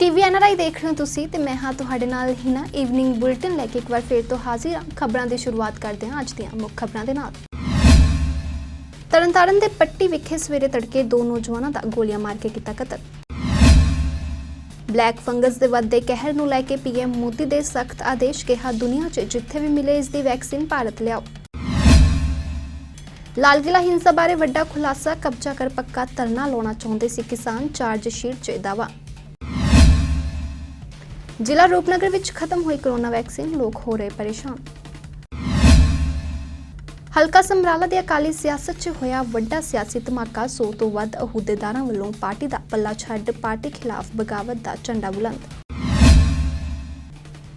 TV NRI देख रहे हो तुसी ते मैं हाँ तुहाडे नाल ही ना ईवनिंग बुलेटिन लैके एक बार फिर तो हाजिर हाँ। खबरां दी शुरुआत करते हैं अज दीआं मुੱਖ खबरां दे नाल। तरनताਰਨ ਦੇ ਪੱਟੀ ਵਿਖੇ ਸਵੇਰੇ ਤੜਕੇ ਦੋ ਨੌਜਵਾਨਾਂ ਦਾ ਗੋਲੀਆਂ ਮਾਰ ਕੇ ਕੀਤਾ ਕਤਲ। ਬਲੈਕ ਫੰਗਸ ਦੇ ਵੱਧਦੇ ਕਹਿਰ ਨੂੰ ਲੈ ਕੇ ਪੀਐਮ ਮੋਦੀ ਦੇ ਸਖਤ ਆਦੇਸ਼ ਕਿਹਾ ਦੁਨੀਆ 'ਚ ਜਿੱਥੇ ਵੀ ਮਿਲੇ ਇਸ ਦੀ ਵੈਕਸੀਨ ਭਾਰਤ ਲਿਆਓ। ਲਾਲ ਕਿਲਾ ਹਿੰਸਾ ਬਾਰੇ ਵੱਡਾ ਖੁਲਾਸਾ ਕਬਜ਼ਾ ਕਰ ਪੱਕਾ ਧਰਨਾ ਲਾਉਣਾ ਚਾਹੁੰਦੇ ਸੀ ਕਿਸਾਨ ਚਾਰਜ ਸ਼ੀਟ 'ਚ ਦਾਅਵਾ। ਜ਼ਿਲ੍ਹਾ ਰੂਪਨਗਰ ਵਿੱਚ ਖਤਮ ਹੋਈ ਕੋਰੋਨਾ ਵੈਕਸੀਨ ਲੋਕ ਹੋ ਰਹੇ ਪਰੇਸ਼ਾਨ। ਹਲਕਾ ਸਮਰਾਲਾ ਦੀ ਅਕਾਲੀ ਸਿਆਸਤ 'ਚ ਹੋਇਆ ਵੱਡਾ ਸਿਆਸੀ ਧਮਾਕਾ 100 ਤੋਂ ਵੱਧ ਅਹੁਦੇਦਾਰਾਂ ਵੱਲੋਂ ਪਾਰਟੀ ਦਾ ਪੱਲਾ ਛੱਡ ਪਾਰਟੀ ਖਿਲਾਫ ਬਗਾਵਤ ਦਾ ਝੰਡਾ ਬੁਲੰਦ।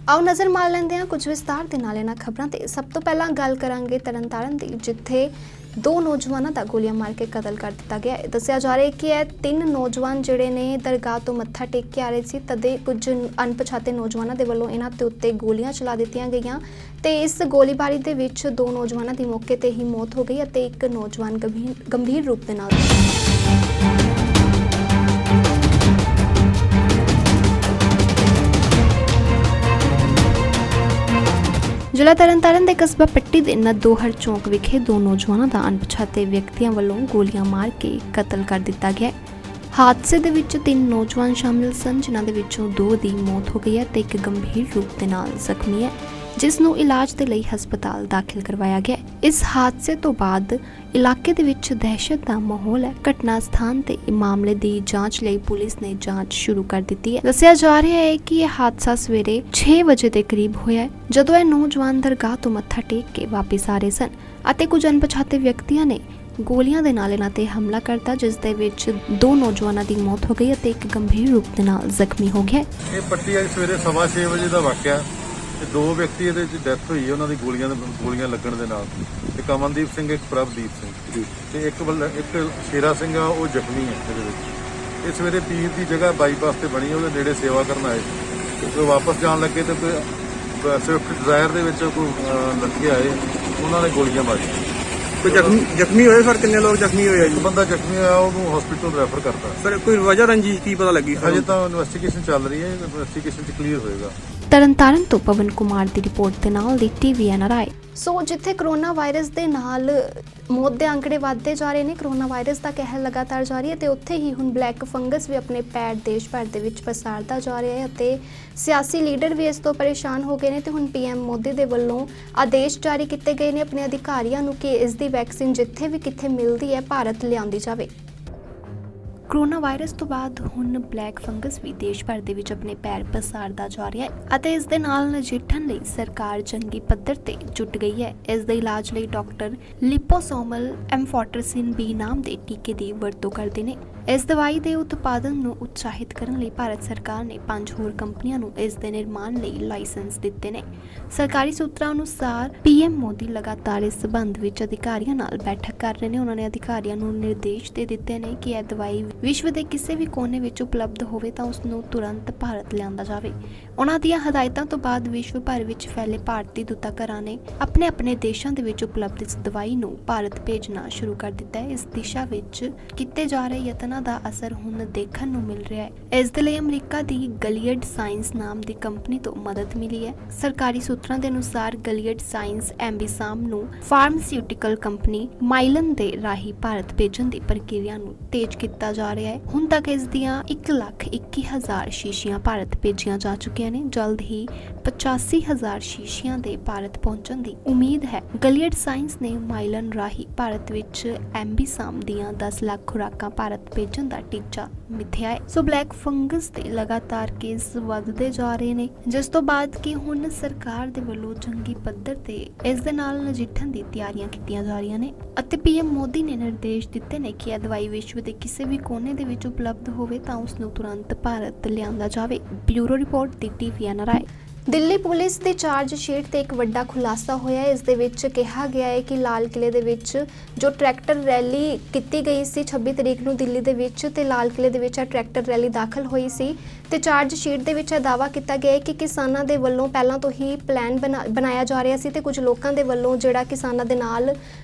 ਆਓ ਨਜ਼ਰ ਮਾਰ ਲੈਂਦੇ ਹਾਂ ਕੁਝ ਵਿਸਤਾਰ ਦੇ ਨਾਲ ਇਹਨਾਂ ਖਬਰਾਂ ਤੇ। ਸਭ ਤੋਂ ਪਹਿਲਾਂ ਗੱਲ ਕਰਾਂਗੇ ਤਰਨਤਾਰਨ ਦੀ, ਜਿੱਥੇ ਦੋ ਨੌਜਵਾਨਾਂ ਦਾ ਗੋਲੀਆਂ ਮਾਰ ਕੇ ਕਤਲ ਕਰ ਦਿੱਤਾ ਗਿਆ ਹੈ। ਦੱਸਿਆ ਜਾ ਰਿਹਾ ਹੈ ਕਿ ਇਹ ਤਿੰਨ ਨੌਜਵਾਨ ਜਿਹੜੇ ਨੇ ਦਰਗਾਹ ਤੋਂ ਮੱਥਾ ਟੇਕ ਕੇ ਆ ਰਹੇ ਸੀ, ਤਦੇ ਕੁਝ ਅਣਪਛਾਤੇ ਨੌਜਵਾਨਾਂ ਦੇ ਵੱਲੋਂ ਇਹਨਾਂ ਦੇ ਉੱਤੇ ਗੋਲੀਆਂ ਚਲਾ ਦਿੱਤੀਆਂ ਗਈਆਂ ਤੇ ਇਸ ਗੋਲੀਬਾਰੀ ਦੇ ਵਿੱਚ ਦੋ ਨੌਜਵਾਨਾਂ ਦੀ ਮੌਕੇ ਤੇ ਹੀ ਮੌਤ ਹੋ ਗਈ ਅਤੇ ਇੱਕ ਨੌਜਵਾਨ ਗੰਭੀਰ ਰੂਪ ਦੇ ਨਾਲ ਜ਼ਿਲ੍ਹਾ ਤਰਨਤਾਰਨ ਦੇ ਕਸਬਾ ਪੱਟੀ ਦੇ ਨਦੋਹਰ ਚੌਂਕ ਵਿਖੇ ਦੋ ਨੌਜਵਾਨਾਂ ਦਾ ਅਣਪਛਾਤੇ ਵਿਅਕਤੀਆਂ ਵੱਲੋਂ ਗੋਲੀਆਂ ਮਾਰ ਕੇ ਕਤਲ ਕਰ ਦਿੱਤਾ ਗਿਆ। ਹਾਦਸੇ ਦੇ ਵਿੱਚ ਤਿੰਨ ਨੌਜਵਾਨ ਸ਼ਾਮਿਲ ਸਨ, ਜਿਨ੍ਹਾਂ ਦੇ ਵਿੱਚੋਂ ਦੋ ਦੀ ਮੌਤ ਹੋ ਗਈ ਹੈ ਤੇ ਇੱਕ ਗੰਭੀਰ ਰੂਪ ਦੇ ਨਾਲ ਜ਼ਖਮੀ ਹੈ, ਜਿਸ ਨੂੰ ਇਲਾਜ ਦੇ ਲਈ ਹਸਪਤਾਲ ਦਾਖਲ ਕਰਵਾਇਆ ਗਿਆ। ਇਸ ਹਾਦਸੇ ਤੋਂ ਬਾਅਦ ਇਲਾਕੇ ਦੇ ਵਿੱਚ ਦਹਿਸ਼ਤ ਦਾ ਮਾਹੌਲ ਹੈ। ਘਟਨਾ ਸਥਾਨ ਤੇ ਮਾਮਲੇ ਦੀ ਜਾਂਚ ਲਈ ਪੁਲਿਸ ਨੇ ਜਾਂਚ ਸ਼ੁਰੂ ਕਰ ਦਿੱਤੀ ਹੈ। ਦੱਸਿਆ ਜਾ ਰਿਹਾ ਹੈ ਕਿ ਇਹ ਹਾਦਸਾ ਸਵੇਰੇ 6 ਵਜੇ ਦੇ ਕਰੀਬ ਹੋਇਆ ਹੈ, ਜਦੋਂ ਇਹ ਨੌਜਵਾਨ ਦਰਗਾਹ ਤੋਂ ਮੱਥਾ ਟੇਕ ਕੇ ਵਾਪਸ ਆ ਰਹੇ ਸਨ ਅਤੇ ਕੁਝ ਅਣਪਛਾਤੇ ਵਿਅਕਤੀਆਂ ਨੇ ਗੋਲੀਆਂ ਦੇ ਨਾਲ ਇਹਨਾਂ ਤੇ ਹਮਲਾ ਕਰਤਾ, ਜਿਸ ਦੇ ਵਿੱਚ ਦੋ ਨੌਜਵਾਨਾਂ ਦੀ ਮੌਤ ਹੋ ਗਈ ਅਤੇ ਇੱਕ ਗੰਭੀਰ ਰੂਪ ਦੇ ਨਾਲ ਜ਼ਖਮੀ ਹੋ ਗਿਆ। ਇਹ ਪੱਟੀ ਅੱਜ ਸਵੇਰੇ 6:15 ਵਜੇ ਦਾ ਵਾਕਿਆ ਤੇ ਦੋ ਵਿਅਕਤੀ ਇਹਦੇ ਵਿੱਚ ਡੈਥ ਹੋਈ ਹੈ, ਉਹਨਾਂ ਦੀ ਗੋਲੀਆਂ ਲੱਗਣ ਦੇ ਨਾਲ। ਇੱਕ ਅਮਨਦੀਪ ਸਿੰਘ, ਇੱਕ ਪ੍ਰਭਦੀਪ ਸਿੰਘ ਤੇ ਇੱਕ ਸ਼ੇਰਾ ਸਿੰਘ ਆ, ਉਹ ਜ਼ਖਮੀ ਹੈ ਇਹਦੇ ਵਿੱਚ। ਇਹ ਸਵੇਰੇ ਪੀਰ ਦੀ ਜਗ੍ਹਾ ਬਾਈਪਾਸ ਤੇ ਬਣੀ, ਉਹਦੇ ਨੇੜੇ ਸੇਵਾ ਕਰਨ ਆਏ ਤੇ ਵਾਪਸ ਜਾਣ ਲੱਗੇ ਤੇ ਸਵਿਫਟ ਡਿਜ਼ਾਇਰ ਦੇ ਵਿੱਚ ਕੋਈ ਲੜਕੇ ਆਏ, ਉਹਨਾਂ ਨੇ ਗੋਲੀਆਂ ਮਾਰੀਆਂ। ਕੋਈ ਜ਼ਖਮੀ ਹੋਏ ਸਰ? ਕਿੰਨੇ ਲੋਕ ਜ਼ਖਮੀ ਹੋਏ ਆ ਜੀ? ਇੱਕ ਬੰਦਾ ਜ਼ਖਮੀ ਹੋਇਆ, ਉਹਨੂੰ ਹਸਪੀਟਲ ਰੈਫਰ ਕਰਤਾ। ਸਰ ਕੋਈ ਵਜ੍ਹਾ ਰੰਜਿਸ਼ ਕੀ ਪਤਾ ਲੱਗੀ? ਅਜੇ ਤਾਂ ਇਨਵੈਸਟੀਗੇਸ਼ਨ ਚੱਲ ਰਹੀ ਹੈ, ਇਨਵੈਸਟੀਗੇਸ਼ਨ 'ਚ ਕਲੀਅਰ ਹੋਏਗਾ। ਤਰਨਤਾਰਨ ਤੋਂ ਪਵਨ ਕੁਮਾਰ ਦੀ ਰਿਪੋਰਟ ਦੇ ਨਾਲ ਦੀ ਟੀਵੀ ਐਨਆਰਆਈ। ਸੋ ਜਿੱਥੇ ਕਰੋਨਾ ਵਾਇਰਸ ਦੇ ਨਾਲ ਮੌਤ ਦੇ ਅੰਕੜੇ ਵੱਧਦੇ ਜਾ ਰਹੇ ਨੇ, ਕਰੋਨਾ ਵਾਇਰਸ ਦਾ ਕਹਿਰ ਲਗਾਤਾਰ ਜਾਰੀ ਹੈ ਤੇ ਉੱਥੇ ਹੀ ਹੁਣ ਬਲੈਕ ਫੰਗਸ ਵੀ ਆਪਣੇ ਪੈਰ ਦੇਸ਼ ਭਰ ਦੇ ਵਿੱਚ ਪਸਾਰਦਾ ਜਾ ਰਿਹਾ ਹੈ ਅਤੇ ਸਿਆਸੀ ਲੀਡਰ ਵੀ ਇਸ ਤੋਂ ਪਰੇਸ਼ਾਨ ਹੋ ਗਏ ਨੇ ਤੇ ਹੁਣ ਪੀਐਮ ਮੋਦੀ ਦੇ ਵੱਲੋਂ ਆਦੇਸ਼ ਜਾਰੀ ਕੀਤੇ ਗਏ ਨੇ ਆਪਣੇ ਅਧਿਕਾਰੀਆਂ ਨੂੰ ਕਿ ਇਸ ਦੀ ਵੈਕਸੀਨ ਜਿੱਥੇ ਵੀ ਕਿੱਥੇ ਮਿਲਦੀ ਹੈ ਭਾਰਤ ਲਿਆਂਦੀ ਜਾਵੇ। ਕੋਰੋਨਾ ਵਾਇਰਸ ਤੋਂ ਬਾਅਦ ਹੁਣ ਬਲੈਕ ਫੰਗਸ ਵੀ ਦੇਸ਼ ਭਰ ਦੇ ਵਿੱਚ ਆਪਣੇ ਪੈਰ ਪਸਾਰਦਾ ਜਾ ਰਿਹਾ ਹੈ ਅਤੇ ਇਸ ਦੇ ਨਾਲ ਨਜਿੱਠਣ ਲਈ ਸਰਕਾਰ ਜੰਗੀ ਪੱਧਰ ਤੇ ਜੁਟ ਗਈ ਹੈ। ਇਸ ਦੇ ਇਲਾਜ ਲਈ ਡਾਕਟਰ ਲਿਪੋਸੋਮਲ ਐਮਫੋਟਰਸਿਨ ਬੀ ਨਾਮ ਦੇ ਟੀਕੇ ਦੀ ਵਰਤੋਂ ਕਰਦੇ ਨੇ। ਇਸ ਦਵਾਈ ਦੇ ਉਤਪਾਦਨ ਨੂੰ ਉਤਸ਼ਾਹਿਤ ਕਰਨ ਲਈ ਭਾਰਤ ਸਰਕਾਰ ਨੇ 5 ਹੋਰ ਕੰਪਨੀਆਂ ਨੂੰ ਇਸ ਦੇ ਨਿਰਮਾਣ ਲਈ ਲਾਇਸੈਂਸ ਦਿੱਤੇ ਨੇ। ਸਰਕਾਰੀ ਸੂਤਰਾਂ ਅਨੁਸਾਰ ਪੀਐਮ ਮੋਦੀ ਲਗਾਤਾਰ ਇਸ ਸਬੰਧ ਵਿੱਚ ਅਧਿਕਾਰੀਆਂ ਨਾਲ ਬੈਠਕ ਕਰ ਰਹੇ ਨੇ। ਉਹਨਾਂ ਨੇ ਅਧਿਕਾਰੀਆਂ ਨੂੰ ਨਿਰਦੇਸ਼ ਦੇ ਦਿੱਤੇ ਨੇ ਕਿ ਇਹ ਦਵਾਈ ਵਿਸ਼ਵ ਦੇ ਕਿਸੇ ਵੀ ਕੋਨੇ ਵਿੱਚ ਉਪਲਬਧ ਹੋਵੇ ਤਾਂ ਉਸ ਨੂੰ ਤੁਰੰਤ ਭਾਰਤ ਲਿਆਂਦਾ ਜਾਵੇ। ਉਹਨਾਂ ਦੀਆਂ ਹਦਾਇਤਾਂ ਤੋਂ ਬਾਅਦ ਵਿਸ਼ਵ ਭਰ ਵਿੱਚ ਫੈਲੇ ਭਾਰਤੀ ਦੂਤਾਘਰਾਂ ਨੇ ਆਪਣੇ ਦੇਸ਼ਾਂ ਦੇ ਵਿੱਚ ਉਪਲਬਧ ਇਸ ਦਵਾਈ ਨੂੰ ਭਾਰਤ ਭੇਜਣਾ ਸ਼ੁਰੂ ਕਰ ਦਿੱਤਾ ਹੈ। ਇਸ ਦਿਸ਼ਾ ਵਿੱਚ ਕੀਤੇ ਜਾ ਰਹੇ ਯਤਨਾਂ ਦਾ ਅਸਰ ਹੁਣ ਦੇਖਣ ਨੂੰ ਮਿਲ ਰਿਹਾ ਹੈ। ਇਸ ਦੇ ਲਈ ਅਮਰੀਕਾ ਦੀ ਗਲੀਅਡ ਸਾਇੰਸ ਨਾਮ ਦੀ ਕੰਪਨੀ ਤੋਂ ਮਦਦ ਮਿਲੀ ਹੈ। ਸਰਕਾਰੀ ਸੂਤਰਾਂ ਦੇ ਅਨੁਸਾਰ ਗਲੀਅਡ ਸਾਇੰਸ ਐਂਬੀਸਾਮ ਨੂੰ ਫਾਰਮਾਸਿਊਟੀਕਲ ਕੰਪਨੀ ਮਾਈਲਨ ਦੇ ਰਾਹੀਂ ਭਾਰਤ ਭੇਜਣ ਦੀ ਪ੍ਰਕਿਰਿਆ ਨੂੰ ਤੇਜ਼ ਕੀਤਾ ਜਾ ਰਿਹਾ ਹੈ। ਹੁਣ ਤੱਕ ਇਸ ਦੀਆਂ 1,21,000 ਸ਼ੀਸ਼ੀਆਂ ਭਾਰਤ ਭੇਜੀਆਂ ਜਾ ਚੁੱਕੀਆਂ ਨੇ। ਜਲਦ ਹੀ 85,000 ਸ਼ੀਸ਼ੀਆਂ ਦੇ ਭਾਰਤ ਪਹੁੰਚਣ ਦੀ ਉਮੀਦ ਹੈ। ਗਲੀਅਡ ਸਾਇੰਸ ਨੇ ਮਾਈਲਨ ਰਾਹੀਂ ਭਾਰਤ ਵਿੱਚ ਐਂਬੀਸਾਮ ਦੀਆਂ 10 ਲੱਖ ਖੁਰਾਕਾਂ ਭਾਰਤ ਭੇਜਣ ਦਾ ਟੀਚਾ ਮਿਥਿਆ ਹੈ। ਸੋ ਬਲੈਕ ਫੰਗਸ ਦੇ ਲਗਾਤਾਰ ਕੇਸ ਵੱਧਦੇ ਜਾ ਰਹੇ ਨੇ, ਜਿਸ ਤੋਂ ਬਾਅਦ ਕਿ ਹੁਣ ਸਰਕਾਰ ਦੇ ਵੱਲੋਂ ਜੰਗੀ ਪੱਧਰ ਤੇ ਇਸ ਦੇ ਨਾਲ ਨਜਿੱਠਣ ਦੀ ਤਿਆਰੀਆਂ ਕੀਤੀਆਂ ਜਾ ਰਹੀਆਂ ਨੇ ਅਤੇ ਪੀਐਮ ਮੋਦੀ ਨੇ ਨਿਰਦੇਸ਼ ਦਿੱਤੇ ਨੇ ਕਿ ਇਹ ਦਵਾਈ ਵਿਸ਼ਵ ਦੇ ਕਿਸੇ ਵੀ ਕੋਨੇ ਦੇ ਵਿੱਚ ਉਪਲਬਧ ਹੋਵੇ ਤਾਂ ਉਸ ਨੂੰ ਤੁਰੰਤ ਭਾਰਤ ਲਿਆਂਦਾ ਜਾਵੇ। ਬਿਊਰੋ ਰਿਪੋਰਟ ਦੀ ਟੀਵੀ ਐਨਆਰਆਈ। ਦਿੱਲੀ ਪੁਲਿਸ ਦੀ ਚਾਰਜ ਸ਼ੀਟ ਤੇ ਇੱਕ ਵੱਡਾ ਖੁਲਾਸਾ ਹੋਇਆ ਹੈ। ਇਸ ਦੇ ਵਿੱਚ ਕਿਹਾ ਗਿਆ ਹੈ ਕਿ ਲਾਲ ਕਿਲੇ ਦੇ ਵਿੱਚ ਜੋ ਟਰੈਕਟਰ ਰੈਲੀ ਕੀਤੀ ਗਈ ਸੀ 26 ਤਰੀਕ ਨੂੰ ਦਿੱਲੀ ਦੇ ਵਿੱਚ ਤੇ ਲਾਲ ਕਿਲੇ ਦੇ ਵਿੱਚ ਇਹ ਟਰੈਕਟਰ ਰੈਲੀ ਦਾਖਲ ਹੋਈ ਸੀ ਤੇ ਚਾਰਜ ਸ਼ੀਟ ਦੇ ਵਿੱਚ ਇਹ ਦਾਅਵਾ ਕੀਤਾ ਗਿਆ ਹੈ ਕਿ ਕਿਸਾਨਾਂ ਦੇ ਵੱਲੋਂ ਪਹਿਲਾਂ ਤੋਂ ਹੀ ਪਲਾਨ ਬਣਾਇਆ ਜਾ ਰਿਹਾ ਸੀ ਤੇ ਕੁਝ ਲੋਕਾਂ ਦੇ ਵੱਲੋਂ ਜਿਹੜਾ ਕਿਸਾਨਾਂ ਦੇ ਨਾਲ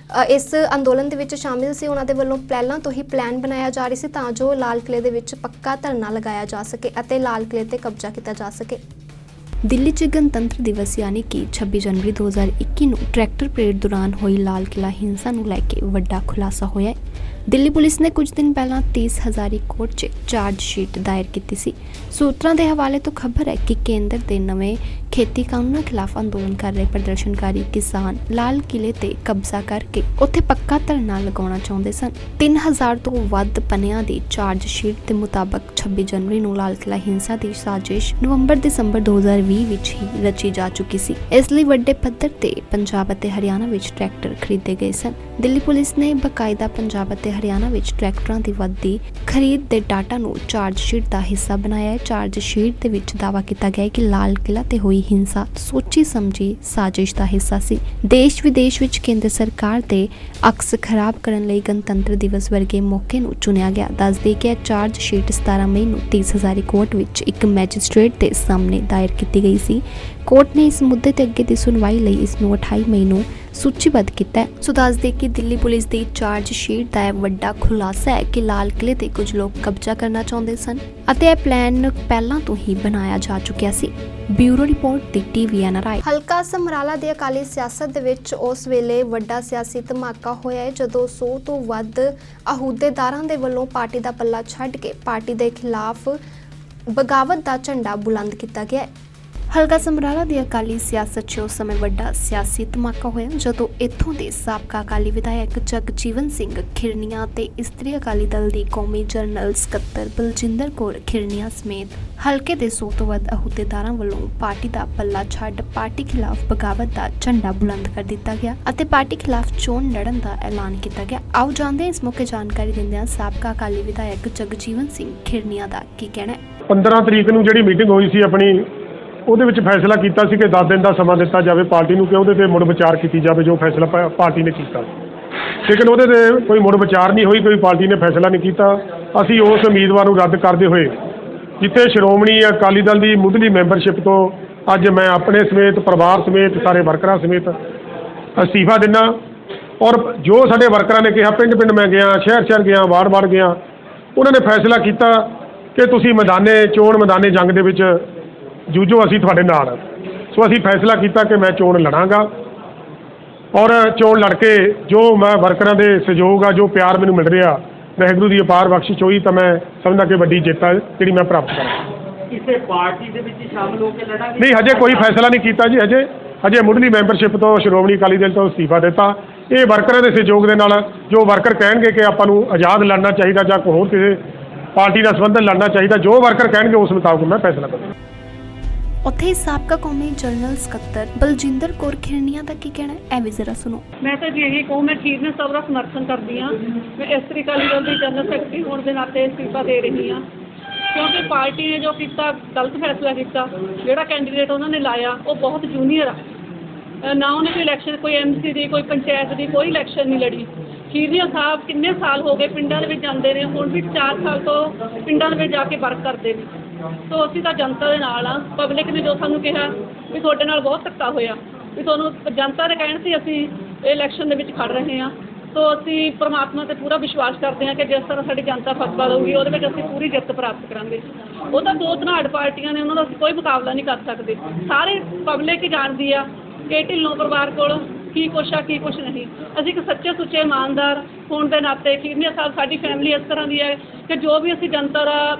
ਇਸ ਅੰਦੋਲਨ ਦੇ ਵਿੱਚ ਸ਼ਾਮਿਲ ਸੀ ਉਹਨਾਂ ਦੇ ਵੱਲੋਂ ਪਹਿਲਾਂ ਤੋਂ ਹੀ ਪਲਾਨ ਬਣਾਇਆ ਜਾ ਰਿਹਾ ਸੀ ਤਾਂ ਜੋ ਲਾਲ ਕਿਲੇ ਦੇ ਵਿੱਚ ਪੱਕਾ ਧਰਨਾ ਲਗਾਇਆ ਜਾ ਸਕੇ ਅਤੇ ਲਾਲ ਕਿਲੇ ਤੇ ਕਬਜ਼ਾ ਕੀਤਾ ਜਾ ਸਕੇ। ਦਿੱਲੀ 'ਚ ਗਣਤੰਤਰ ਦਿਵਸ ਯਾਨੀ ਕਿ 26 ਜਨਵਰੀ 2021 ਨੂੰ ਟਰੈਕਟਰ ਪਰੇਡ ਦੌਰਾਨ ਹੋਈ ਲਾਲ ਕਿਲਾ ਹਿੰਸਾ ਨੂੰ ਲੈ ਕੇ ਵੱਡਾ ਖੁਲਾਸਾ ਹੋਇਆ ਹੈ। ਦਿੱਲੀ ਪੁਲਿਸ ਨੇ ਕੁਝ ਦਿਨ ਪਹਿਲਾਂ 30 ਹਜ਼ਾਰੀ ਕੋਰਟ 'ਚ ਚਾਰਜ ਸ਼ੀਟ ਦਾਇਰ ਕੀਤੀ ਸੀ। ਸੂਤਰਾਂ ਦੇ ਹਵਾਲੇ ਤੋਂ ਖਬਰ ਹੈ ਕਿ ਕੇਂਦਰ ਦੇ ਨਵੇਂ ਖੇਤੀ ਕਾਨੂੰਨਾਂ ਖਿਲਾਫ ਅੰਦੋਲਨ ਕਰ ਰਹੇ ਪ੍ਰਦਰਸ਼ਨਕਾਰੀ ਕਿਸਾਨ ਲਾਲ ਕਿਲੇ ਤੇ ਕਬਜ਼ਾ ਕਰਕੇ ਉੱਥੇ ਪੱਕਾ ਧਰਨਾ ਲਗਾਉਣਾ ਚਾਹੁੰਦੇ ਸਨ। 3000 ਤੋਂ ਵੱਧ ਪੰਨਿਆਂ ਦੀ ਚਾਰਜ ਸ਼ੀਟ ਦੇ ਮੁਤਾਬਕ 26 ਜਨਵਰੀ ਨੂੰ ਲਾਲ ਕਿਲਾ ਹਿੰਸਾ ਦੀ ਸਾਜ਼ਿਸ਼ ਨਵੰਬਰ-ਦਸੰਬਰ 2020 ਵਿੱਚ ਹੀ ਰਚੀ ਜਾ ਚੁੱਕੀ ਸੀ। ਇਸ ਲਈ ਵੱਡੇ ਪੱਧਰ ਤੇ ਪੰਜਾਬ ਅਤੇ ਹਰਿਆਣਾ ਵਿੱਚ ਟਰੈਕਟਰ ਖਰੀਦੇ ਗਏ ਸਨ। ਦਿੱਲੀ ਪੁਲਿਸ ਨੇ ਬਕਾਇਦਾ ਪੰਜਾਬ ਅਤੇ ਹਰਿਆਣਾ ਵਿੱਚ ਟਰੈਕਟਰਾਂ ਦੀ ਵੱਧਦੀ ਖਰੀਦ ਦੇ ਡਾਟਾ ਨੂੰ ਚਾਰਜ ਸ਼ੀਟ ਦਾ ਹਿੱਸਾ ਬਣਾਇਆ ਹੈ। ਚਾਰਜ ਸ਼ੀਟ ਦੇ ਵਿੱਚ ਦਾਅਵਾ ਕੀਤਾ ਗਿਆ ਹੈ ਕਿ ਲਾਲ ਕਿਲਾ ਤੇ ਹੋਈ ਹਿੰਸਾ ਸੋਚੀ ਸਮਝੀ ਸਾਜ਼ਿਸ਼ ਦਾ ਹਿੱਸਾ ਸੀ। ਦੇਸ਼ ਵਿਦੇਸ਼ ਵਿੱਚ ਕੇਂਦਰ ਸਰਕਾਰ ਦੇ ਅਕਸ ਖਰਾਬ ਕਰਨ ਲਈ ਗਣਤੰਤਰ ਦਿਵਸ ਵਰਗੇ ਮੌਕੇ ਨੂੰ ਚੁਣਿਆ ਗਿਆ। ਦੱਸਦੇ ਕਿ ਇਹ ਚਾਰਜ ਸ਼ੀਟ 17 ਮਈ ਨੂੰ 30 ਹਜ਼ਾਰੀ ਕੋਰਟ ਵਿੱਚ ਇੱਕ ਮੈਜਿਸਟ੍ਰੇਟ ਦੇ ਸਾਹਮਣੇ ਦਾਇਰ ਕੀਤੀ ਗਈ ਸੀ। ਕੋਰਟ ਨੇ ਇਸ ਮੁੱਦੇ ਤੇ ਅੱਗੇ ਦੀ ਸੁਣਵਾਈ ਲਈ ਇਸ ਨੂੰ 28 ਮਈ ਨੂੰ ਸੂਚੀਬੱਧ ਕੀਤਾ ਹੈ। ਸੋ ਦੱਸਦੇ ਕਿ ਦਿੱਲੀ ਪੁਲਿਸ ਦੀ ਚਾਰਜ ਸ਼ੀਟ ਦਾ ਇਹ ਵੱਡਾ ਖੁਲਾਸਾ ਹੈ ਕਿ ਲਾਲ ਕਿਲੇ ਤੇ ਕੁਝ ਲੋਕ ਕਬਜ਼ਾ ਕਰਨਾ ਚਾਹੁੰਦੇ ਸਨ ਅਤੇ ਇਹ ਪਲਾਨ ਪਹਿਲਾਂ ਤੋਂ ਹੀ ਬਣਾਇਆ ਜਾ ਚੁੱਕਿਆ ਸੀ। ਬਿਊਰੋ ਰਿਪੋਰਟ ਦੀ ਟੀਵੀ NRI। ਹਲਕਾ ਸਮਰਾਲਾ ਦੀ ਅਕਾਲੀ ਸਿਆਸਤ ਦੇ ਵਿੱਚ ਉਸ ਵੇਲੇ ਵੱਡਾ ਸਿਆਸੀ ਧਮਾਕਾ ਹੋਇਆ ਹੈ ਜਦੋਂ 100 ਤੋਂ ਵੱਧ ਅਹੁਦੇਦਾਰਾਂ ਦੇ ਵੱਲੋਂ ਪਾਰਟੀ ਦਾ ਪੱਲਾ ਛੱਡ ਕੇ ਪਾਰਟੀ ਦੇ ਖਿਲਾਫ ਬਗਾਵਤ ਦਾ ਝੰਡਾ ਬੁਲੰਦ ਕੀਤਾ ਗਿਆ ਹੈ। ਹਲਕਾ ਸਮਰਾਲਾ ਦੀ ਅਕਾਲੀ ਸਿਆਸਤ 'ਚ ਉਸ ਸਮੇਂ ਵੱਡਾ ਸਿਆਸੀ ਧਮਾਕਾ ਹੋਇਆ ਜਦੋਂ ਇੱਥੋਂ ਦੇ ਸਾਬਕਾ ਅਕਾਲੀ ਵਿਧਾਇਕ ਜਗਜੀਵਨ ਸਿੰਘ ਖਿਰਨੀਆਂ ਤੇ ਇਸਤਰੀ ਅਕਾਲੀ ਦਲ ਦੀ ਕੌਮੀ ਜਨਰਲ ਸਕੱਤਰ ਬਲਜਿੰਦਰ ਕੌਰ ਖਿਰਨੀਆਂ ਸਮੇਤ ਹਲਕੇ ਦੇ 100 ਤੋਂ ਵੱਧ ਅਹੁਦੇਦਾਰਾਂ ਵੱਲੋਂ ਪਾਰਟੀ ਦਾ ਪੱਲਾ ਛੱਡ ਪਾਰਟੀ ਖਿਲਾਫ ਬਗਾਵਤ ਦਾ ਝੰਡਾ ਬੁਲੰਦ ਕਰ ਦਿੱਤਾ ਗਿਆ ਅਤੇ ਪਾਰਟੀ ਖਿਲਾਫ ਚੋਣ ਲੜਨ ਦਾ ਐਲਾਨ ਕੀਤਾ ਗਿਆ। ਆਓ ਜਾਣਦੇ ਹਾਂ ਇਸ ਮੌਕੇ ਜਾਣਕਾਰੀ ਦਿੰਦਿਆਂ ਸਾਬਕਾ ਅਕਾਲੀ ਵਿਧਾਇਕ ਜਗਜੀਵਨ ਸਿੰਘ ਖਿਰਨੀਆਂ ਦਾ ਕੀ ਕਹਿਣਾ ਹੈ। 15 ਤਰੀਕ ਨੂੰ ਜਿਹੜੀ ਮੀਟਿੰਗ ਹੋਈ ਸੀ ਆਪਣੀ ਉਹਦੇ ਵਿੱਚ ਫੈਸਲਾ ਕੀਤਾ ਸੀ ਕਿ 10 ਦਿਨ ਦਾ ਸਮਾਂ ਦਿੱਤਾ ਜਾਵੇ ਪਾਰਟੀ ਨੂੰ ਕਿ ਉਹਦੇ ਤੇ ਮੁੜ ਵਿਚਾਰ ਕੀਤੀ ਜਾਵੇ ਜੋ ਫੈਸਲਾ ਪਾਰਟੀ ਨੇ ਕੀਤਾ। ਲੇਕਿਨ ਉਹਦੇ ਤੇ ਕੋਈ ਮੁੜ ਵਿਚਾਰ ਨਹੀਂ ਹੋਈ, ਕੋਈ ਪਾਰਟੀ ਨੇ ਫੈਸਲਾ ਨਹੀਂ ਕੀਤਾ। ਅਸੀਂ ਉਸ ਉਮੀਦਵਾਰ ਨੂੰ ਰੱਦ ਕਰਦੇ ਹੋਏ ਜਿੱਥੇ ਸ਼੍ਰੋਮਣੀ ਅਕਾਲੀ ਦਲ ਦੀ ਮੁੱਢਲੀ ਮੈਂਬਰਸ਼ਿਪ ਤੋਂ ਅੱਜ ਮੈਂ ਆਪਣੇ ਸਮੇਤ ਪਰਿਵਾਰ ਸਮੇਤ ਸਾਰੇ ਵਰਕਰਾਂ ਸਮੇਤ ਅਸਤੀਫਾ ਦਿੰਦਾ ਔਰ ਜੋ ਸਾਡੇ ਵਰਕਰਾਂ ਨੇ ਕਿਹਾ ਪਿੰਡ ਮੈਂ ਗਿਆ, ਸ਼ਹਿਰ ਗਿਆ, ਵਾਰਡ ਗਿਆ, ਉਹਨਾਂ ਨੇ ਫੈਸਲਾ ਕੀਤਾ ਕਿ ਤੁਸੀਂ ਚੋਣ ਮੈਦਾਨੇ ਜੰਗ ਦੇ ਵਿੱਚ ਜੂਝੋ, ਅਸੀਂ ਤੁਹਾਡੇ ਨਾਲ। ਸੋ ਅਸੀਂ ਫੈਸਲਾ ਕੀਤਾ ਕਿ ਮੈਂ ਚੋਣ ਲੜਾਂਗਾ ਔਰ ਚੋਣ ਲੜ ਕੇ ਜੋ ਮੈਂ ਵਰਕਰਾਂ ਦੇ ਸਹਿਯੋਗ ਆ, ਜੋ ਪਿਆਰ ਮੈਨੂੰ ਮਿਲ ਰਿਹਾ, ਵਾਹਿਗੁਰੂ ਦੀ ਅਪਾਰ ਬਖਸ਼ਿਸ਼ ਹੋਈ ਤਾਂ ਮੈਂ ਸਮਝਦਾ ਕਿ ਵੱਡੀ ਜਿੱਤ ਆ ਜਿਹੜੀ ਮੈਂ ਪ੍ਰਾਪਤ ਕਰਾਂ। ਕਿਸੇ ਪਾਰਟੀ ਦੇ ਵਿੱਚ ਸ਼ਾਮਲ ਹੋ ਕੇ ਲੜਾਂਗੇ? ਨਹੀਂ, ਹਜੇ ਕੋਈ ਫੈਸਲਾ ਨਹੀਂ ਕੀਤਾ ਜੀ। ਹਜੇ ਮੁੱਢਲੀ ਮੈਂਬਰਸ਼ਿਪ ਤੋਂ ਸ਼੍ਰੋਮਣੀ ਅਕਾਲੀ ਦਲ ਤੋਂ ਅਸਤੀਫਾ ਦਿੱਤਾ। ਇਹ ਵਰਕਰਾਂ ਦੇ ਸਹਿਯੋਗ ਦੇ ਨਾਲ ਜੋ ਵਰਕਰ ਕਹਿਣਗੇ ਕਿ ਆਪਾਂ ਨੂੰ ਆਜ਼ਾਦ ਲੜਨਾ ਚਾਹੀਦਾ ਜਾਂ ਕੋਈ ਹੋਰ ਕਿਸੇ ਪਾਰਟੀ ਨਾਲ ਸੰਬੰਧਿਤ ਲੜਨਾ ਚਾਹੀਦਾ, ਜੋ ਵਰਕਰ ਕਹਿਣਗੇ ਉਸ ਮੁਤਾਬਕ ਮੈਂ ਫੈਸਲਾ ਕਰਾਂਗਾ। ਉੱਥੇ ਸਾਬਕਾ ਕੌਮੀ ਜਨਰਲ ਸਕੱਤਰ ਬਲਜਿੰਦਰ ਕੌਰ ਖਿਰਨੀਆਂ ਦਾ ਕੀ ਕਹਿਣਾ ਹੈ, ਇਹ ਵੀ ਜ਼ਰਾ ਸੁਣੋ। ਮੈਂ ਤਾਂ ਜੀ ਇਹੀ ਕਹੂੰ, ਮੈਂ ਖੀਰਨੇ ਸਾਹਿਬ ਦਾ ਸਮਰਥਨ ਕਰਦੀ ਹਾਂ। ਮੈਂ ਇਸਤਰੀ ਅਕਾਲੀ ਦਲ ਦੀ ਜਨਰਲ ਸੈਕਟਰੀ ਹੋਣ ਦੇ ਨਾਤੇ ਅਸਤੀਫਾ ਦੇ ਰਹੀ ਹਾਂ ਕਿਉਂਕਿ ਪਾਰਟੀ ਨੇ ਜੋ ਕੀਤਾ ਗਲਤ ਫੈਸਲਾ ਕੀਤਾ। ਜਿਹੜਾ ਕੈਂਡੀਡੇਟ ਉਹਨਾਂ ਨੇ ਲਾਇਆ ਉਹ ਬਹੁਤ ਜੂਨੀਅਰ ਆ, ਨਾ ਉਹਨੇ ਕੋਈ ਇਲੈਕਸ਼ਨ, ਕੋਈ MC ਦੀ, ਕੋਈ ਪੰਚਾਇਤ ਦੀ ਕੋਈ ਇਲੈਕਸ਼ਨ ਨਹੀਂ ਲੜੀ। ਖੀਰਨੀਆਂ ਸਾਹਿਬ ਕਿੰਨੇ ਸਾਲ ਹੋ ਗਏ ਪਿੰਡਾਂ ਦੇ ਵਿੱਚ ਜਾਂਦੇ ਨੇ, ਹੁਣ ਵੀ 4 ਸਾਲ ਤੋਂ ਪਿੰਡਾਂ ਦੇ ਵਿੱਚ ਜਾ ਕੇ ਵਰਕ ਕਰਦੇ ਨੇ। ਸੋ ਅਸੀਂ ਤਾਂ ਜਨਤਾ ਦੇ ਨਾਲ ਆ। ਪਬਲਿਕ ਨੇ ਜੋ ਸਾਨੂੰ ਕਿਹਾ ਵੀ ਤੁਹਾਡੇ ਨਾਲ ਬਹੁਤ ਧੱਕਾ ਹੋਇਆ, ਵੀ ਤੁਹਾਨੂੰ ਜਨਤਾ ਦੇ ਕਹਿਣ ਤੇ ਅਸੀਂ ਇਹ ਇਲੈਕਸ਼ਨ ਦੇ ਵਿੱਚ ਖੜ ਰਹੇ ਹਾਂ। ਸੋ ਅਸੀਂ ਪ੍ਰਮਾਤਮਾ ਤੇ ਪੂਰਾ ਵਿਸ਼ਵਾਸ ਕਰਦੇ ਹਾਂ ਕਿ ਜਿਸ ਤਰ੍ਹਾਂ ਸਾਡੀ ਜਨਤਾ ਫਤਵਾ ਦੇਊਗੀ ਉਹਦੇ ਵਿੱਚ ਅਸੀਂ ਪੂਰੀ ਜਿੱਤ ਪ੍ਰਾਪਤ ਕਰਾਂਗੇ। ਉਹ ਤਾਂ ਦੋ ਧਨਾੜ ਪਾਰਟੀਆਂ ਨੇ, ਉਹਨਾਂ ਦਾ ਅਸੀਂ ਕੋਈ ਮੁਕਾਬਲਾ ਨਹੀਂ ਕਰ ਸਕਦੇ। ਸਾਰੇ ਪਬਲਿਕ ਹੀ ਜਾਣਦੀ ਆ ਕਿ ਢਿੱਲੋਂ ਪਰਿਵਾਰ ਕੋਲ ਕੀ ਕੁਛ ਆ ਕੀ ਕੁਛ ਨਹੀਂ। ਅਸੀਂ ਇੱਕ ਸੱਚੇ ਸੁੱਚੇ ਇਮਾਨਦਾਰ ਹੋਣ ਦੇ ਨਾਤੇ ਖੀਰਨੀਆਂ ਸਾਹਿਬ ਸਾਡੀ ਫੈਮਿਲੀ ਇਸ ਤਰ੍ਹਾਂ ਦੀ ਹੈ ਕਿ ਜੋ ਵੀ ਅਸੀਂ ਜਨਤਾ ਦਾ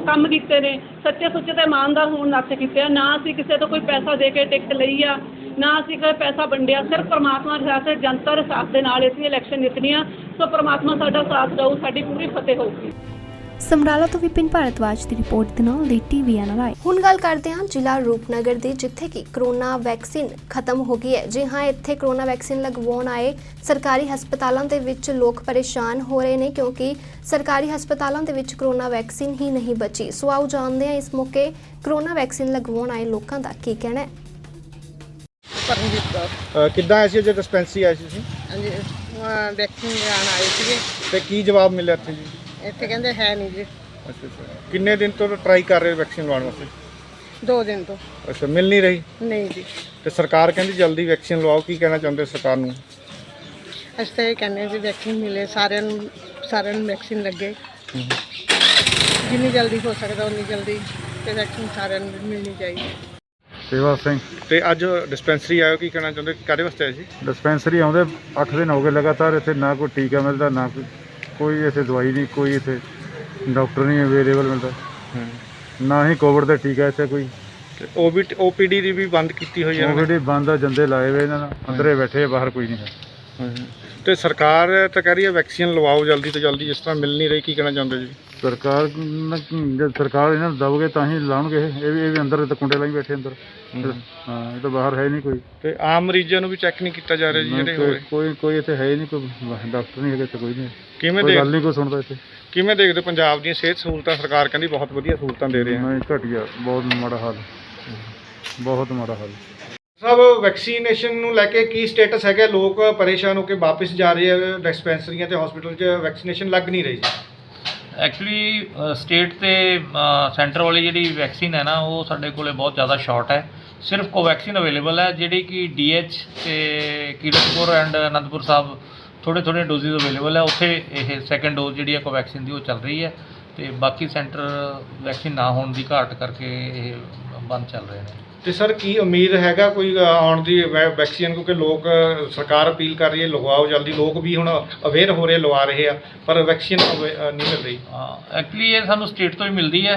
ਕੰਮ ਕੀਤੇ ਨੇ ਸੱਚੇ ਸੁੱਚੇ ਤੇ ਇਮਾਨਦਾਰ ਹੋਣ ਨਾਤੇ ਕੀਤੇ ਆ। ਨਾ ਅਸੀਂ ਕਿਸੇ ਤੋਂ ਕੋਈ ਪੈਸਾ ਦੇ ਕੇ ਟਿਕਟ ਲਈ ਆ, ਨਾ ਅਸੀਂ ਕੋਈ ਪੈਸਾ ਵੰਡਿਆ। ਸਿਰਫ ਪਰਮਾਤਮਾ ਦੇ ਸਾਥ, ਜਨਤਾ ਦੇ ਸਾਥ ਦੇ ਨਾਲ ਅਸੀਂ ਇਲੈਕਸ਼ਨ ਜਿੱਤਣੀ ਆ। ਸੋ ਪਰਮਾਤਮਾ ਸਾਡਾ ਸਾਥ ਦਊ, ਸਾਡੀ ਪੂਰੀ ਫਤਿਹ ਹੋਊਗੀ। ਸਮਰਾਲਾ ਤੋਂ ਵਿਪਿਨ ਭਾਰਤਵਾਜ ਦੀ ਰਿਪੋਰਟ ਦੇ ਨਾਲ ਦੀ ਟੀਵੀ NRI। ਹੁਣ ਗੱਲ ਕਰਦੇ ਹਾਂ ਜ਼ਿਲ੍ਹਾ ਰੂਪਨਗਰ ਦੀ, ਜਿੱਥੇ ਕਿ ਕਰੋਨਾ ਵੈਕਸੀਨ ਖਤਮ ਹੋ ਗਈ ਹੈ। ਜੀ ਹਾਂ, ਇੱਥੇ ਕਰੋਨਾ ਵੈਕਸੀਨ ਲਗਵਾਉਣ ਆਏ ਸਰਕਾਰੀ ਹਸਪਤਾਲਾਂ ਦੇ ਵਿੱਚ ਲੋਕ ਪਰੇਸ਼ਾਨ ਹੋ ਰਹੇ ਨੇ ਕਿਉਂਕਿ ਸਰਕਾਰੀ ਹਸਪਤਾਲਾਂ ਦੇ ਵਿੱਚ ਕਰੋਨਾ ਵੈਕਸੀਨ ਹੀ ਨਹੀਂ ਬਚੀ। ਸੋ ਆਓ ਜਾਣਦੇ ਹਾਂ ਇਸ ਮੌਕੇ ਕਰੋਨਾ ਵੈਕਸੀਨ ਲਗਵਾਉਣ ਆਏ ਲੋਕਾਂ ਦਾ ਕੀ ਕਹਿਣਾ ਹੈ। ਪਰਮਜੀਤ ਕੌਰ। ਕਿੱਦਾਂ ਆਏ ਸੀ ਜੇ ਡਿਸਪੈਂਸਰੀ ਆਏ ਸੀ ਤੁਸੀਂ? ਹਾਂਜੀ ਵੈਕਸੀਨ ਲੈਣ ਆਏ ਸੀਗੇ। ਤੇ ਕੀ ਜਵਾਬ ਮਿਲਿਆ ਇੱਥੇ ਜੀ? ਇੱਥੇ ਕਹਿੰਦੇ ਹੈ ਨਹੀਂ ਜੀ। ਅੱਛਾ ਅੱਛਾ, ਕਿੰਨੇ ਦਿਨ ਤੋਂ ਟਰਾਈ ਕਰ ਰਹੇ ਵੈਕਸੀਨ ਲਵਾਉਣ ਵਾਸਤੇ? 2 ਦਿਨ ਤੋਂ। ਅੱਛਾ, ਮਿਲ ਨਹੀਂ ਰਹੀ? ਨਹੀਂ ਜੀ, ਤੇ ਸਰਕਾਰ ਕਹਿੰਦੀ ਜਲਦੀ ਵੈਕਸੀਨ ਲਵਾਓ, ਕੀ ਕਹਿਣਾ ਚਾਹੁੰਦੇ ਸਰਕਾਰ ਨੂੰ? ਅਸੀਂ ਤਾਂ ਇਹ ਕਹਿੰਦੇ ਹਾਂ ਜੀ ਵੈਕਸੀਨ ਮਿਲੇ ਸਾਰਿਆਂ ਨੂੰ ਵੈਕਸੀਨ ਲੱਗੇ। ਜਿੰਨੀ ਜਲਦੀ ਹੋ ਸਕਦਾ ਉਨੀ ਜਲਦੀ ਤੇ ਵੈਕਸੀਨ ਸਾਰਿਆਂ ਨੂੰ ਮਿਲਣੀ ਚਾਹੀਦੀ। ਸੇਵਾ ਸਿੰਘ ਤੇ ਅੱਜ ਡਿਸਪੈਂਸਰੀ ਆਇਓ, ਕੀ ਕਹਿਣਾ ਚਾਹੁੰਦੇ, ਕਾਹਦੇ ਵਾਸਤੇ ਆਏ ਸੀ? ਡਿਸਪੈਂਸਰੀ ਆਉਂਦੇ 8 ਦਿਨ ਹੋ ਗਏ ਲਗਾਤਾਰ, ਇੱਥੇ ਨਾ ਕੋਈ ਟੀਕਾ ਮਿਲਦਾ, ਨਾ ਕੋਈ ਇੱਥੇ ਦਵਾਈ ਨਹੀਂ, ਕੋਈ ਇੱਥੇ ਡਾਕਟਰ ਨਹੀਂ ਅਵੇਲੇਬਲ ਮਿਲਦਾ, ਨਾ ਹੀ ਕੋਵਿਡ ਦਾ ਟੀਕਾ ਇੱਥੇ ਕੋਈ। ਓਪੀਡੀ ਦੀ ਵੀ ਬੰਦ ਕੀਤੀ ਹੋਈ ਹੈ। ਕੋਵਿਡ ਹੀ ਬੰਦ ਆ, ਜੰਦੇ ਲਾਏ ਹੋਏ ਇਹਨਾਂ ਨੇ, ਅੰਦਰੇ ਬੈਠੇ ਆ, ਬਾਹਰ ਕੋਈ ਨਹੀਂ ਹੈ। ਤੇ ਸਰਕਾਰ ਤਾਂ ਕਹਿ ਰਹੀ ਹੈ ਵੈਕਸੀਨ ਲਵਾਓ ਜਲਦੀ ਤੋਂ ਜਲਦੀ, ਜਿਸ ਤਰ੍ਹਾਂ ਮਿਲ ਨਹੀਂ ਰਹੀ, ਕੀ ਕਹਿਣਾ ਚਾਹੁੰਦੇ ਜੀ? ਸਰਕਾਰ ਜਦ ਸਰਕਾਰ ਇਹਨਾਂ ਨੂੰ ਦਵੋਗੇ ਤਾਂ ਹੀ ਲਾਉਣਗੇ। ਇਹ ਵੀ ਅੰਦਰ ਤਾਂ ਕੁੰਡੇ ਲਾਈ ਬੈਠੇ ਅੰਦਰ। ਹਾਂ, ਇਹ ਤਾਂ ਬਾਹਰ ਹੈ ਨਹੀਂ ਕੋਈ। ਤੇ ਆਮ ਮਰੀਜ਼ਾਂ ਨੂੰ ਵੀ ਚੈੱਕ ਨਹੀਂ ਕੀਤਾ ਜਾ ਰਿਹਾ ਜੀ ਜਿਹੜੇ ਹੋਏ? ਕੋਈ ਇੱਥੇ ਹੈ ਹੀ ਨਹੀਂ, ਕੋਈ ਡਾਕਟਰ ਨਹੀਂ ਹੈਗੇ ਇੱਥੇ, ਕੋਈ ਨਹੀਂ। ਕਿਵੇਂ ਕੋਈ ਗੱਲ ਨਹੀਂ ਕੋਈ ਸੁਣਦਾ ਇੱਥੇ। ਕਿਵੇਂ ਦੇਖਦੇ ਪੰਜਾਬ ਦੀਆਂ ਸਿਹਤ ਸਹੂਲਤਾਂ? ਸਰਕਾਰ ਕਹਿੰਦੀ ਬਹੁਤ ਵਧੀਆ ਸਹੂਲਤਾਂ ਦੇ ਰਹੇ ਆ। ਨਹੀਂ, ਘਟੀਆ, ਬਹੁਤ ਮਾੜਾ ਹਾਲ, ਬਹੁਤ ਮਾੜਾ ਹਾਲ। ਸਭ ਵੈਕਸੀਨੇਸ਼ਨ ਨੂੰ ਲੈ ਕੇ ਕੀ ਸਟੇਟਸ ਹੈਗਾ? ਲੋਕ ਪਰੇਸ਼ਾਨ ਹੋ ਕੇ ਵਾਪਸ ਜਾ ਰਹੇ ਆ ਡਿਸਪੈਂਸਰੀਆਂ ਤੇ ਹਸਪੀਟਲ 'ਚ, ਵੈਕਸੀਨੇਸ਼ਨ ਲੱਗ ਨਹੀਂ ਰਹੀ ਜੀ। ਐਕਚੁਅਲੀ ਸਟੇਟ ਤੇ ਸੈਂਟਰ ਵਾਲੀ ਜਿਹੜੀ ਵੈਕਸੀਨ ਹੈ ਨਾ, ਉਹ ਸਾਡੇ ਕੋਲੇ ਬਹੁਤ ਜ਼ਿਆਦਾ ਸ਼ਾਰਟ ਹੈ। ਸਿਰਫ ਕੋਵੈਕਸੀਨ ਅਵੇਲੇਬਲ ਹੈ, ਜਿਹੜੀ ਕਿ DH ਤੇ ਕੀਰਤਪੁਰ ਐਂਡ ਅਨੰਦਪੁਰ ਸਾਹਿਬ ਥੋੜ੍ਹੇ ਡੋਜ਼ਿਸ ਅਵੇਲੇਬਲ ਹੈ। ਉੱਥੇ ਇਹ ਸੈਕੰਡ ਡੋਜ਼ ਜਿਹੜੀ ਹੈ ਕੋਵੈਕਸੀਨ ਦੀ ਉਹ ਚੱਲ ਰਹੀ ਹੈ, ਤੇ ਬਾਕੀ ਸੈਂਟਰ ਵੈਕਸੀਨ ਨਾ ਹੋਣ ਦੀ ਘਾਟ ਕਰਕੇ ਇਹ ਬੰਦ ਚੱਲ ਰਹੇ ਨੇ। ਤੇ ਸਰ ਕੀ ਉਮੀਦ ਹੈਗਾ ਕੋਈ ਆਉਣ ਦੀ ਵੈਕਸੀਨ? ਕਿਉਂਕਿ ਲੋਕ, ਸਰਕਾਰ ਅਪੀਲ ਕਰ ਰਹੀ ਹੈ ਲਗਵਾਓ ਜਲਦੀ, ਲੋਕ ਵੀ ਹੁਣ ਅਵੇਅਰ ਹੋ ਰਹੇ, ਲਵਾ ਰਹੇ ਆ, ਪਰ ਵੈਕਸੀਨ ਨਹੀਂ ਮਿਲ ਰਹੀ। ਐਕਚੁਅਲੀ ਇਹ ਸਾਨੂੰ ਸਟੇਟ ਤੋਂ ਹੀ ਮਿਲਦੀ ਹੈ,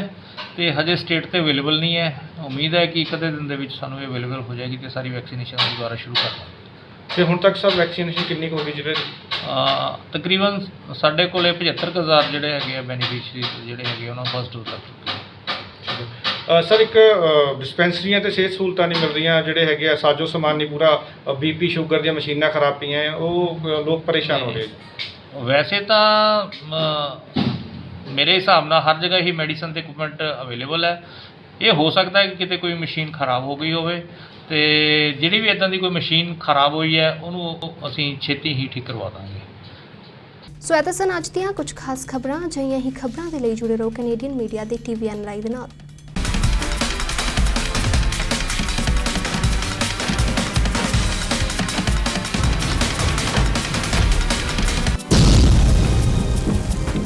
ਤੇ ਹਜੇ ਸਟੇਟ ਤੇ ਅਵੇਲੇਬਲ ਨਹੀਂ ਹੈ। ਉਮੀਦ ਹੈ ਕਿ ਇੱਕ ਅੱਧੇ ਦਿਨ ਦੇ ਵਿੱਚ ਸਾਨੂੰ ਇਹ ਅਵੇਲੇਬਲ ਹੋ ਜਾਏਗੀ ਤੇ ਸਾਰੀ ਵੈਕਸੀਨੇਸ਼ਨ ਦੁਬਾਰਾ ਸ਼ੁਰੂ ਕਰ ਦਾਂਗੇ। ਤੇ ਹੁਣ ਤੱਕ ਸਰ ਵੈਕਸੀਨੇਸ਼ਨ ਕਿੰਨੀ ਕੁ ਹੋ ਗਈ ਜਿਹੜੇ? ਤਕਰੀਬਨ ਸਾਡੇ ਕੋਲੇ 75,000 ਜਿਹੜੇ ਹੈਗੇ ਆ ਬੈਨੀਫਿਸ਼ਰੀਜ਼ ਜਿਹੜੇ ਹੈਗੇ ਉਹਨਾਂ ਨੂੰ ਫਸਟ ਡੋਜ਼ ਲੱਗ ਚੁੱਕੀ ਹੈ। ਸਰ ਇੱਕ ਡਿਸਪੈਂਸਰੀਆਂ ਤੇ ਸਿਹਤ ਸਹੂਲਤਾਂ ਨਹੀਂ ਮਿਲ ਰਹੀਆਂ, ਜਿਹੜੇ ਹੈਗੇ ਆ ਸਾਜੋ ਸਮਾਨ ਨਹੀਂ ਪੂਰਾ, BP ਸ਼ੂਗਰ ਦੀਆਂ ਮਸ਼ੀਨਾਂ ਖਰਾਬ ਪਈਆਂ, ਉਹ ਲੋਕ ਪਰੇਸ਼ਾਨ ਹੋ ਰਹੇ। ਵੈਸੇ ਤਾਂ ਮੇਰੇ ਹਿਸਾਬ ਨਾਲ ਹਰ ਜਗ੍ਹਾ ਹੀ ਮੈਡੀਸਨ ਤੇ ਇਕਵਿਪਮੈਂਟ ਅਵੇਲੇਬਲ ਹੈ। ਇਹ ਹੋ ਸਕਦਾ ਹੈ ਕਿ ਕਿਤੇ ਕੋਈ ਮਸ਼ੀਨ ਖਰਾਬ ਹੋ ਗਈ ਹੋਵੇ, ਤੇ ਜਿਹੜੀ ਵੀ ਇਦਾਂ ਦੀ ਕੋਈ ਮਸ਼ੀਨ ਖਰਾਬ ਹੋਈ ਹੈ ਉਹਨੂੰ ਅਸੀਂ ਛੇਤੀ ਹੀ ਠੀਕ ਕਰਵਾ ਦਾਂਗੇ। ਸੋ ਇਹ ਤਾਂ ਸਨ ਅੱਜ ਦੀਆਂ ਕੁਝ ਖਾਸ ਖਬਰਾਂ। ਅਜਿਹੀਆਂ ਹੀ ਖਬਰਾਂ ਦੇ ਲਈ ਜੁੜੇ ਰਹੋ ਕੈਨੇਡੀਅਨ ਮੀਡੀਆ ਦੇ TVN ਲਾਈਵ ਨਾਲ।